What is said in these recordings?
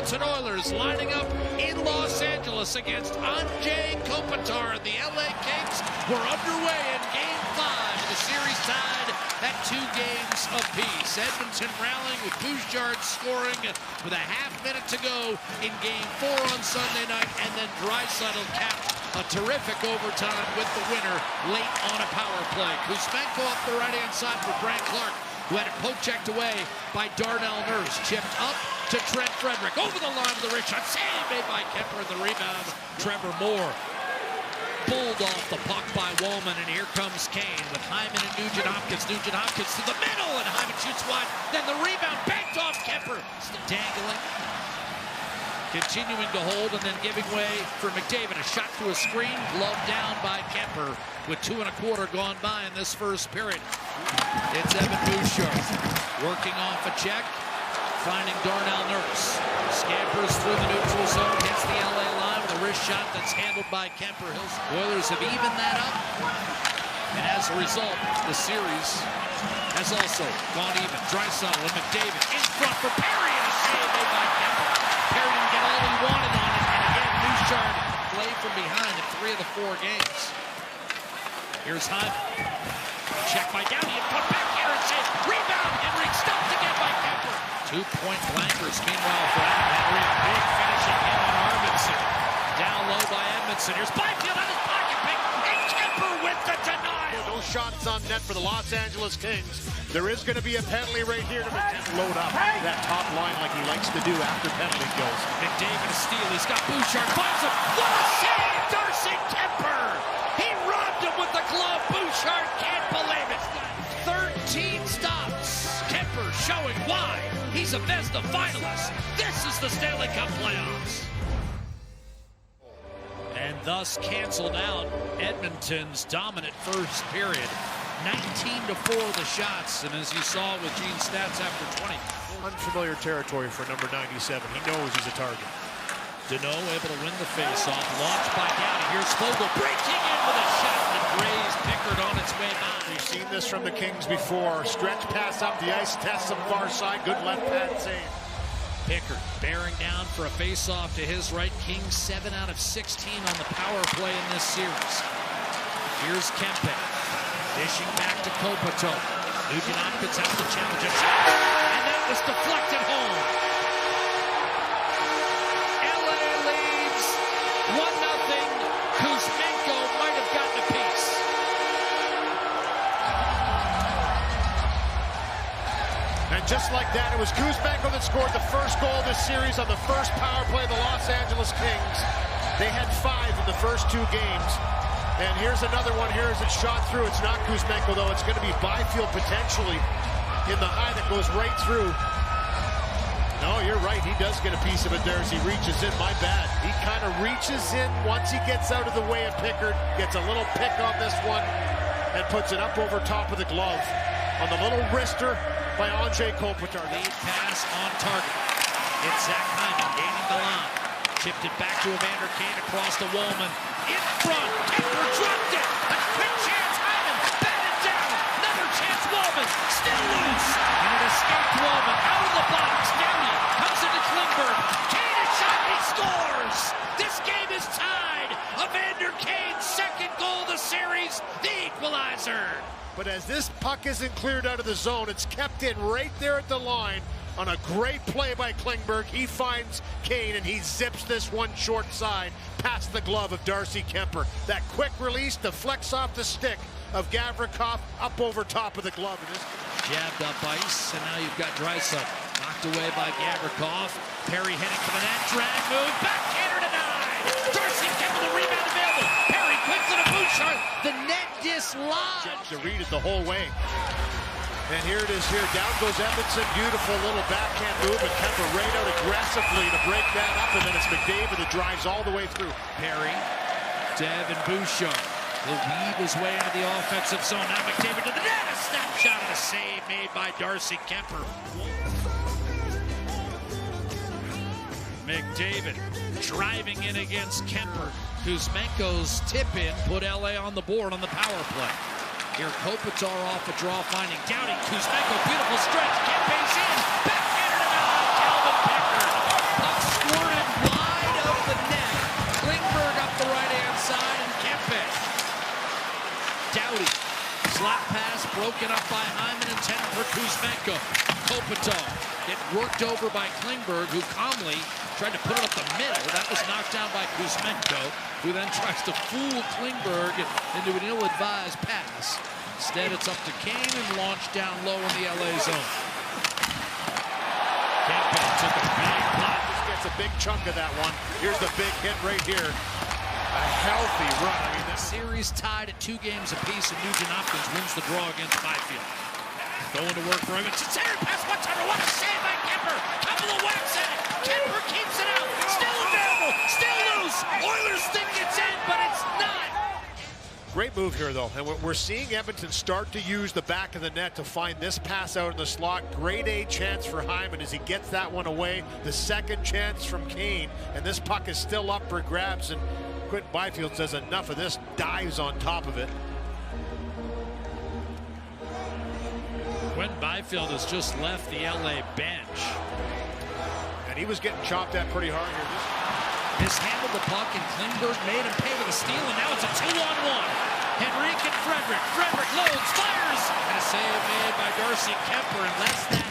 Edmonton Oilers lining up in Los Angeles against Andrzej Kopitar. The LA Kings were underway in Game 5. The series tied at 2 games apiece. Edmonton rallying with Pickard scoring with a half-minute to go in Game 4 on Sunday night, and then Draisaitl capped a terrific overtime with the winner late on a power play. Kuzmenko off the right-hand side for Brant Clark, who had it poke-checked away by Darnell Nurse. Chipped up to Trent Frederick. Over the line of the wrist shot. Save made by Kemper. The rebound, Trevor Moore. Pulled off the puck by Woolman, and here comes Kane with Hyman and Nugent Hopkins. Nugent Hopkins to the middle, and Hyman shoots wide. Then the rebound banked off Kemper. Still dangling. Continuing to hold and then giving way for McDavid. A shot through a screen, gloved down by Kemper with 2 1/4 gone by in this first period. It's Evan Bouchard working off a check, finding Darnell Nurse. Scampers through the neutral zone, hits the LA line with a wrist shot that's handled by Kemper. Oilers have evened that up, and as a result, the series has also gone even. Draisaitl and McDavid in front for Perry, and a save made by Kemper. Perry didn't get all he wanted on it, and again, Bouchard played from behind in 3 of the 4 games. Here's Hyman. Check by Downey and put back here and save. Rebound, Henry stopped again by Kemper. 2-point blankers, meanwhile, for Adam Henry. Big finishing in on Arvidsson. Down low by Edmondson. Here's Byfield on his pocket pick, and Kemper with the denial. No shots on net for the Los Angeles Kings. There is going to be a penalty right here to load up that top line like he likes to do after penalty kills. McDavid a steal. He's got Bouchard. Finds him. What a save! Darcy Kemper! He robbed him with the glove. Bouchard can't believe it. 13 stops. Kemper showing why he's a Vezina finalist. This is the Stanley Cup playoffs. And thus canceled out Edmonton's dominant first period. 19-4 the shots, and as you saw with Gene's stats after 20. Unfamiliar territory for number 97. He knows he's a target. Deneau able to win the faceoff. Launched by Downey. Here's Fogle breaking in with a shot that grazed Pickard on its way by. We've seen this from the Kings before. Stretch pass up the ice, test some far side. Good left pad save. Pickard bearing down for a faceoff to his right. Kings 7 out of 16 on the power play in this series. Here's Kempe. Dishing back to Kopitar. Nugent Hopkins has the challenge. A shot, and that was deflected home. LA leads 1-0. Kuzmenko might have gotten a piece. And just like that, it was Kuzmenko that scored the first goal of this series on the first power play of the Los Angeles Kings. They had 5 in the first 2 games. And here's another one here as it's shot through. It's not Kuzmenko, though. It's going to be Byfield potentially in the high that goes right through. No, you're right. He does get a piece of it there as he reaches in. My bad. He kind of reaches in once he gets out of the way of Pickard. Gets a little pick on this one and puts it up over top of the glove on the little wrister by Andrzej Kopitar. Lead pass on target. It's Zach Hyman gaining the line. Chipped it back to Evander Kane across to Woolman. In front, Kemper dropped it. A quick chance, Hyman batted down. Another chance, Woolman still loose. And it escaped Woolman out of the box. Downey comes into Klingberg. Kane is shot, he scores. This game is tied. Evander Kane's second goal of the series, the equalizer. But as this puck isn't cleared out of the zone, it's kept in right there at the line. On a great play by Klingberg, he finds Kane and he zips this one short side past the glove of Darcy Kemper. That quick release deflects off the stick of Gavrikov up over top of the glove. Jabbed up ice, and now you've got Draisaitl. Knocked away by Gavrikov. Perry heading for the net, drag move, backhander denied. Darcy Kemper, the rebound available. Perry quickly to Bouchard. The net dislodged. To read it the whole way. And here it is here. Down goes Edmondson. Beautiful little backhand move. And Kemper right out aggressively to break that up. And then it's McDavid that drives all the way through. Perry, Dev, and Bouchard will weave his way into the offensive zone. Now McDavid to the net. A snapshot and a save made by Darcy Kemper. McDavid driving in against Kemper. Kuzmenko's tip-in put LA on the board on the power play. Here, Kopitar off a draw, finding Downey. Kuzmenko, beautiful stretch. Kempe's in. Backhander to Calvin Pickard. Puck broken up by Hyman, intended for Kuzmenko. Kopitar get worked over by Klingberg, who calmly tried to put it up the middle. That was knocked down by Kuzmenko, who then tries to fool Klingberg into an ill-advised pass. Instead, it's up to Kane and launched down low in the LA zone. Kempe took a big pot. Just gets a big chunk of that one. Here's the big hit right here. A healthy run. I mean, the series tied at 2 games apiece, and Nugent Hopkins wins the draw against Byfield. Going to work for Edmonton. Center pass, what a save by Kemper. Couple of whacks at it. Kemper keeps it out. Still available. Still loose. Oilers think it's in, but it's not. Great move here, though. And we're seeing Edmonton start to use the back of the net to find this pass out in the slot. Grade A chance for Hyman as he gets that one away. The second chance from Kane. And this puck is still up for grabs. And Quinton Byfield says enough of this, dives on top of it. Quinton Byfield has just left the LA bench. And he was getting chopped at pretty hard here. Mishandled the puck, and Klingberg made him pay with a steal, and now it's a 2-on-1. Henrique and Frederick. Frederick loads, fires, and a save made by Darcy Kemper, and less than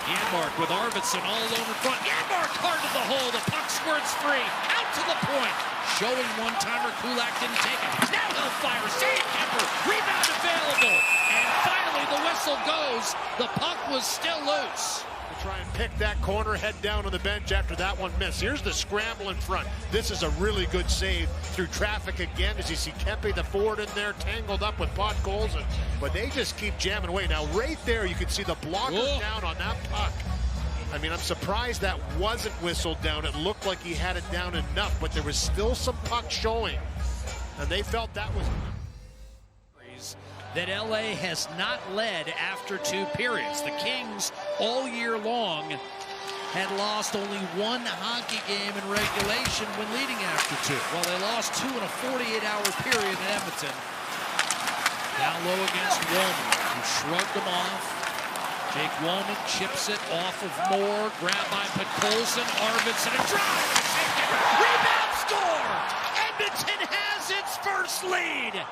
Janmark with Arvidsson all alone in front. Janmark hard to the hole. The puck squirts free, out to the point. Showing one-timer, Kulak didn't take it. Now he'll fire, save Kemper, rebound available, and finally the whistle goes. The puck was still loose. Try and pick that corner, head down on the bench after that one missed. Here's the scramble in front. This is a really good save through traffic again as you see Kempe, the forward, in there tangled up with Podkolzin. But they just keep jamming away. Now right there you can see the blocker down on that puck. I mean, I'm surprised that wasn't whistled down. It looked like he had it down enough, but there was still some puck showing. And they felt that was... that LA has not led after 2 periods. The Kings all year long had lost only 1 hockey game in regulation when leading after 2. Well, they lost 2 in a 48-hour period in Edmonton. Down low against Wollman, who shrugged them off. Jake Wollman chips it off of Moore, grabbed by Podkolzin, Arvidsson, and drive! Rebound score! Edmonton has its first lead!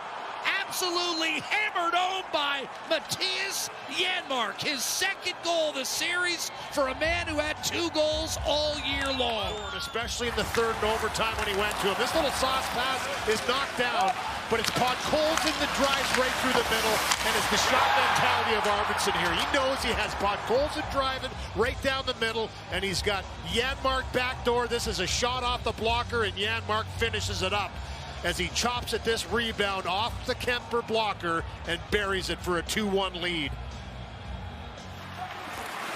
Absolutely hammered home by Mattias Janmark. His second goal of the series for a man who had 2 goals all year long. Especially in the third and overtime when he went to him. This little sauce pass is knocked down, but it's Podkolzin that drives right through the middle, and it's the shot mentality of Arvidsson here. He knows he has Podkolzin driving right down the middle, and he's got Janmark backdoor. This is a shot off the blocker, and Janmark finishes it up as he chops at this rebound off the Kemper blocker and buries it for a 2-1 lead.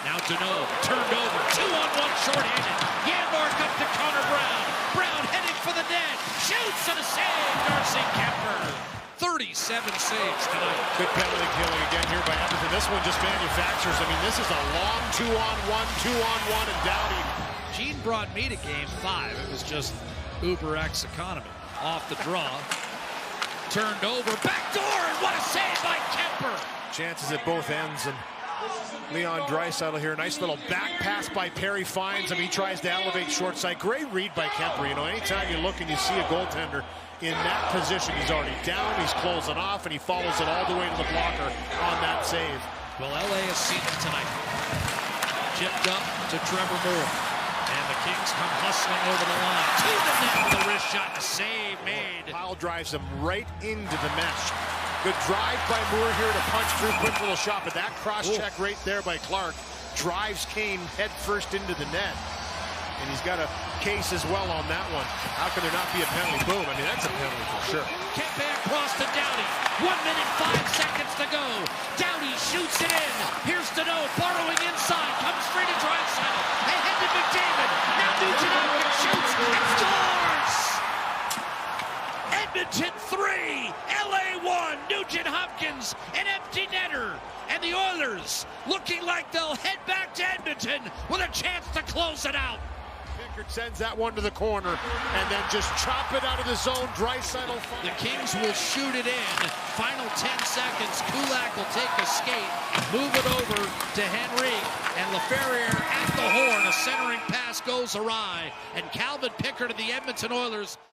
Now Deneau, turned over, 2-on-1 shorthanded. Janmark up to Connor Brown. Brown heading for the net, shoots and a save, Darcy Kemper. 37 saves tonight. Good penalty killing again here by Edmonton. This one just manufactures. I mean, this is a long 2-on-1, and Doughty. Gene brought me to game 5. It was just Uber X economy. Off the draw, turned over, backdoor, and what a save by Kemper. Chances at both ends, and Leon Draisaitl here. Nice little back pass by Perry Fines. I mean, he tries to elevate short side. Great read by Kemper. You know, anytime you look and you see a goaltender in that position, he's already down, he's closing off, and he follows it all the way to the blocker on that save. Well, LA has seen it tonight. Chipped up to Trevor Moore. And the Kings come hustling over the line. To the net with a wrist shot, a save made. Kyle drives him right into the mesh. Good drive by Moore here to punch through, quick little shot, but that cross check right there by Clark drives Kane head first into the net. And he's got a case as well on that one. How can there not be a penalty? Boom, I mean, that's a penalty for sure. Kempe across to Doughty. 1 minute, 5 seconds to go. Doughty shoots it in. Here's Deneau borrowing inside. Comes free to Draisaitl. Ahead to McDavid. Now Nugent Hopkins shoots and scores! Edmonton 3, LA 1. Nugent Hopkins, an empty netter. And the Oilers looking like they'll head back to Edmonton with a chance to close it out. Pickard sends that one to the corner and then just chop it out of the zone. Draisaitl. The Kings will shoot it in. Final 10 seconds. Kulak will take a skate, move it over to Henrique, and Laferriere at the horn. A centering pass goes awry, and Calvin Pickard of the Edmonton Oilers